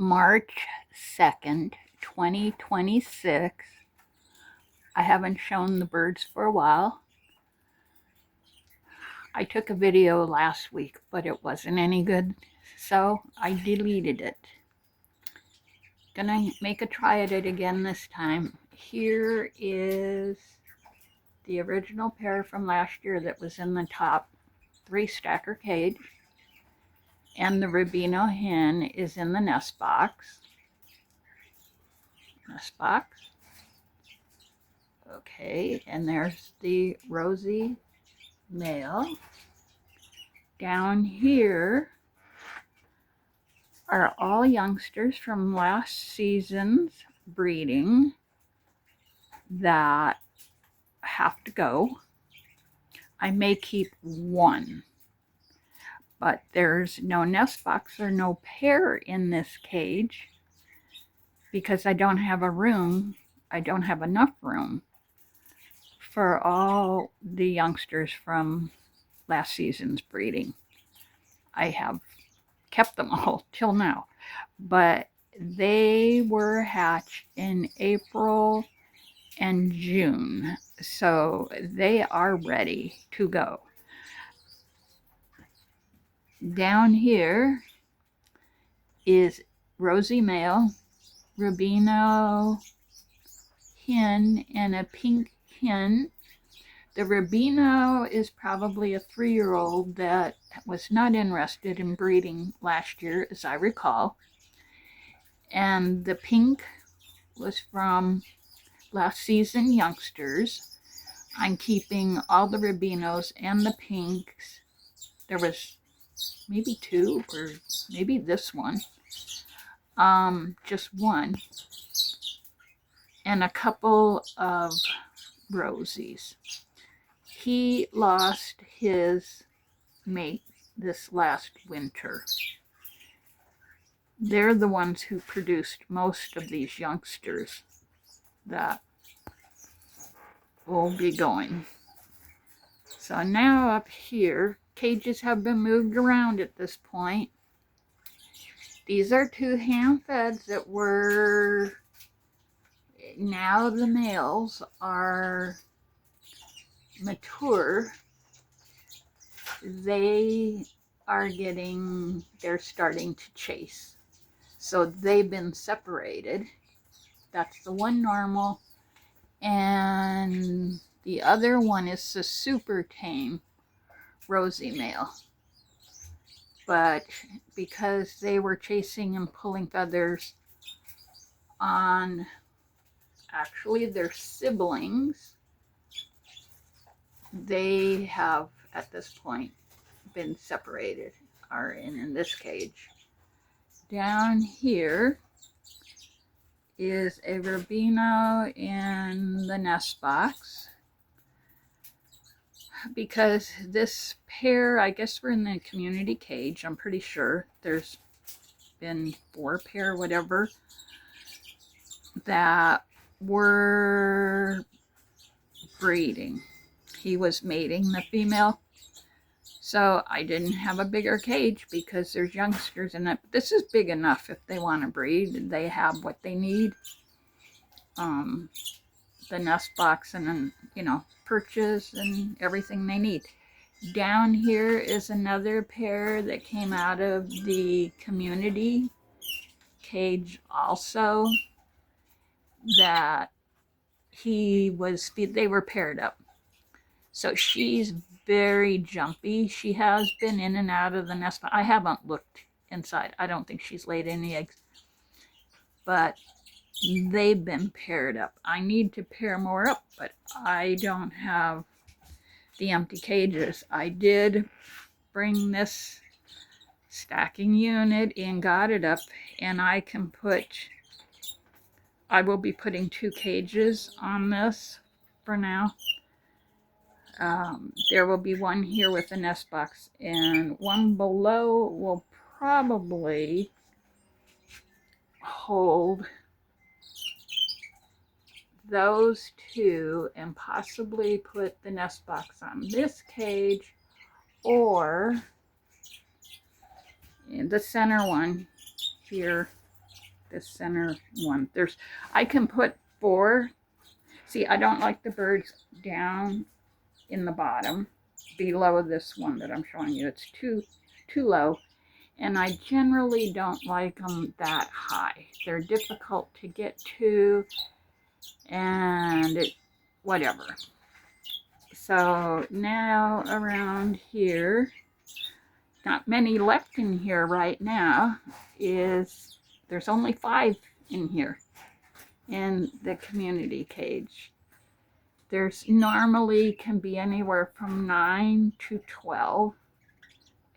March 2nd, 2026. I haven't shown the birds for a while. I took a video last week, but it wasn't any good, so I deleted it. Gonna make a try at it again this time. Here is the original pair from last year that was in the top 3-stacker cage. And the Rubino hen is in the nest box. Okay, and there's the rosy male. Down here are all youngsters from last season's breeding that have to go. I may keep one, but there's no nest box or no pair in this cage because I don't have a room. I don't have enough room for all the youngsters from last season's breeding. I have kept them all till now, but they were hatched in April and June, so they are ready to go. Down here is rosy male, Rubino hen, and a pink hen. The Rubino is probably a 3-year-old that was not interested in breeding last year, as I recall. And the pink was from last season youngsters. I'm keeping all the Rubinos and the pinks. There was maybe 2, or maybe this one. Just one. And a couple of rosies. He lost his mate this last winter. They're the ones who produced most of these youngsters that will be going. So now up here, cages have been moved around at this point. These are 2 ham-feds that were, now the males are mature. They're starting to chase. So they've been separated. That's the one normal. And the other one is the super tame rosy male. But because they were chasing and pulling feathers on actually their siblings, they have at this point been separated, are in this cage. Down here is a Rubino in the nest box. Because this pair, I guess we're in the community cage, I'm pretty sure. There's been 4 pair, whatever, that were breeding. He was mating the female. So I didn't have a bigger cage because there's youngsters in it. This is big enough if they want to breed. They have what they need. The nest box and then, perches and everything they need. Down here is another pair that came out of the community cage also, that they were paired up. So she's very jumpy. She has been in and out of the nest. I haven't looked inside. I don't think she's laid any eggs. But they've been paired up. I need to pair more up, but I don't have the empty cages. I did bring this stacking unit and got it up, and I will be putting 2 cages on this for now. There will be one here with a nest box, and one below will probably hold those 2 and possibly put the nest box on this cage, or in the center one here this center one. I can put 4. See, I don't like the birds down in the bottom below this one that I'm showing you. It's too low, and I generally don't like them that high. They're difficult to get to, and whatever. So now around here, not many left in here right now, there's only 5 in here in the community cage. There's normally can be anywhere from 9 to 12.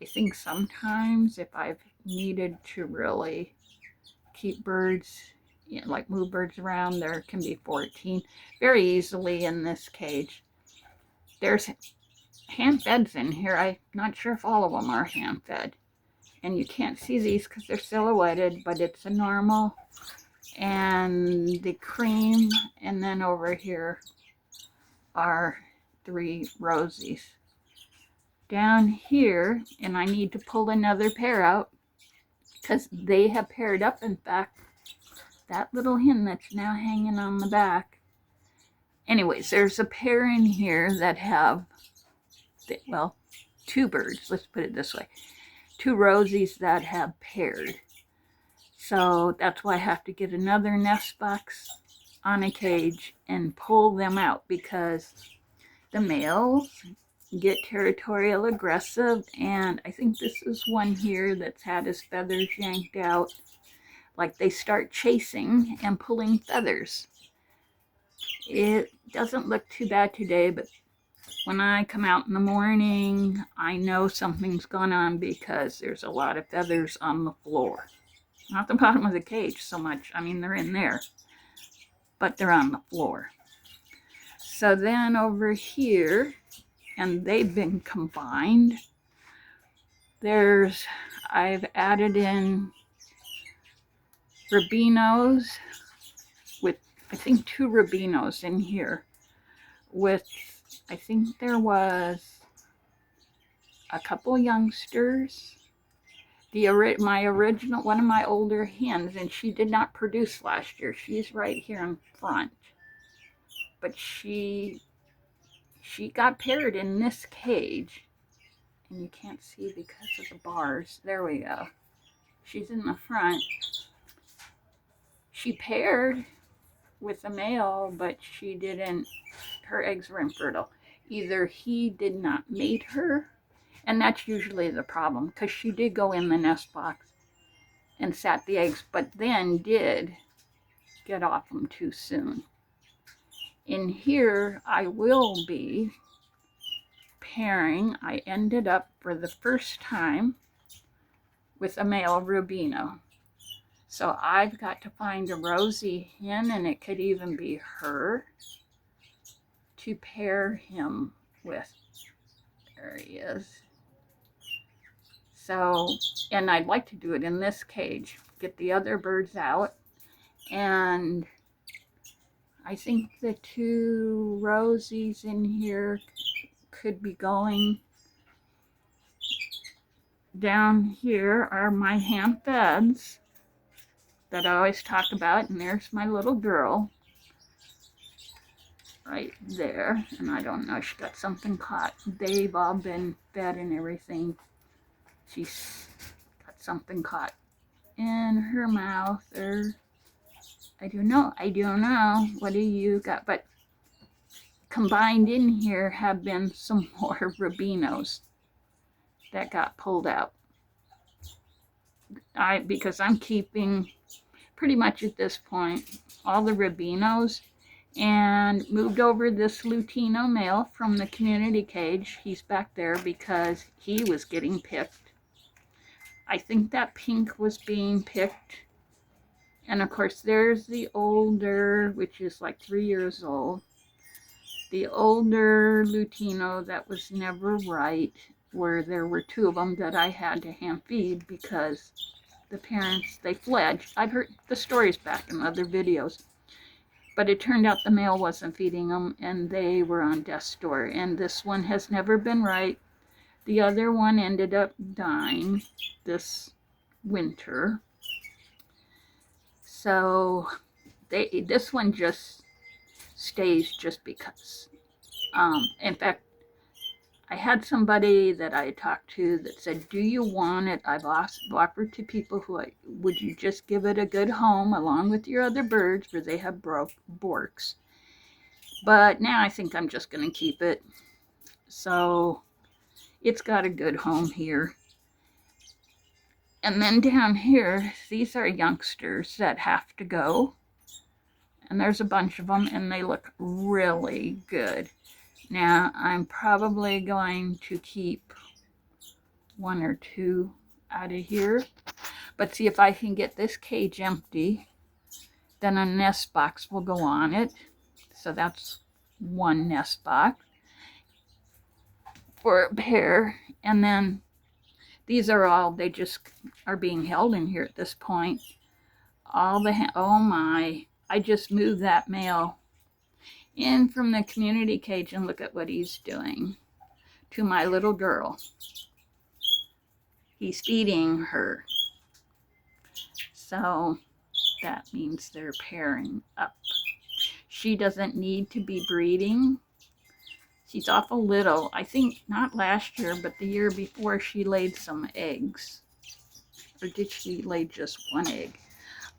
I think sometimes if I've needed to really keep birds, like move birds around, there can be 14 very easily in this cage. There's hand feds in here. I'm not sure if all of them are hand fed. And you can't see these because they're silhouetted, but it's a normal and the cream, and then over here are 3 rosies. Down here, and I need to pull another pair out because they have paired up. In fact, that little hen that's now hanging on the back. Anyways, there's a pair in here that have, well, 2 birds, let's put it this way. 2 rosies that have paired. So that's why I have to get another nest box on a cage and pull them out, because the males get territorial aggressive, and I think this is one here that's had his feathers yanked out. Like they start chasing and pulling feathers. It doesn't look too bad today, but when I come out in the morning, I know something's gone on because there's a lot of feathers on the floor. Not the bottom of the cage so much. I mean, they're in there, but they're on the floor. So then over here, and they've been combined, I've added in rubinos with, I think, 2 rubinos in here with, I think there was a couple youngsters. My original, one of my older hens, and she did not produce last year. She's right here in front. But she got paired in this cage, and you can't see because of the bars. There we go. She's in the front. She paired with a male, but she didn't, her eggs were infertile. Either he did not mate her, and that's usually the problem, because she did go in the nest box and sat the eggs, but then did get off them too soon. In here, I will be pairing. I ended up for the first time with a male rubino. So I've got to find a rosy hen, and it could even be her, to pair him with. There he is. So, and I'd like to do it in this cage, get the other birds out, and I think the 2 rosies in here could be going. Down here are my hand feds that I always talk about, and there's my little girl right there, and I don't know, she got something caught. They've all been fed and everything. She's got something caught in her mouth, or I don't know. What do you got? But combined in here have been some more rubinos that got pulled out. Because I'm keeping pretty much at this point all the rubinos, and moved over this Lutino male from the community cage. He's back there because he was getting picked. I think that pink was being picked. And of course, there's the older, which is like 3 years old. The older Lutino that was never right, where there were 2 of them that I had to hand feed because the parents, they fled. I've heard the stories back in other videos. But it turned out the male wasn't feeding them, and they were on death's door. And this one has never been right. The other one ended up dying this winter. So this one just stays just because. In fact, I had somebody that I talked to that said, do you want it? I've offered to people who, would you just give it a good home along with your other birds where they have Bourkes? But now I think I'm just going to keep it. So it's got a good home here. And then down here, these are youngsters that have to go. And there's a bunch of them, and they look really good. Now, I'm probably going to keep one or two out of here. But see if I can get this cage empty, then a nest box will go on it. So that's one nest box for a pair. And then these are all, they just are being held in here at this point. Oh my, I just moved that male in from the community cage and look at what he's doing to my little girl. He's feeding her. So that means they're pairing up. She doesn't need to be breeding. She's awful little. I think not last year, but the year before she laid some eggs. Or did she lay just one egg?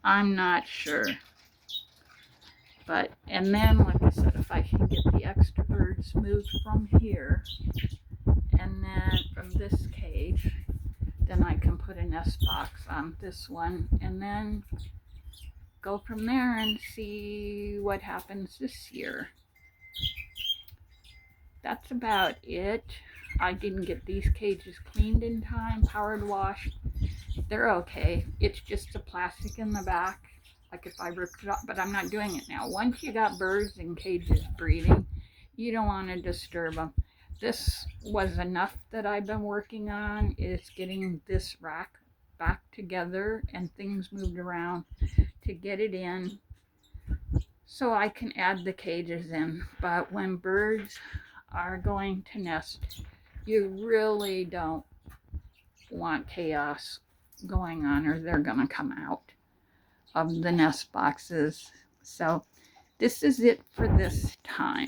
I'm not sure. But, and then, like I said, if I can get the extra birds moved from here, and then from this cage, then I can put a nest box on this one, and then go from there and see what happens this year. That's about it. I didn't get these cages cleaned in time, powered washed. They're okay. It's just the plastic in the back. Like if I ripped it off, but I'm not doing it now. Once you got birds in cages breeding, you don't want to disturb them. This was enough that I've been working on, is getting this rack back together and things moved around to get it in so I can add the cages in. But when birds are going to nest, you really don't want chaos going on or they're going to come out of the nest boxes. So this is it for this time.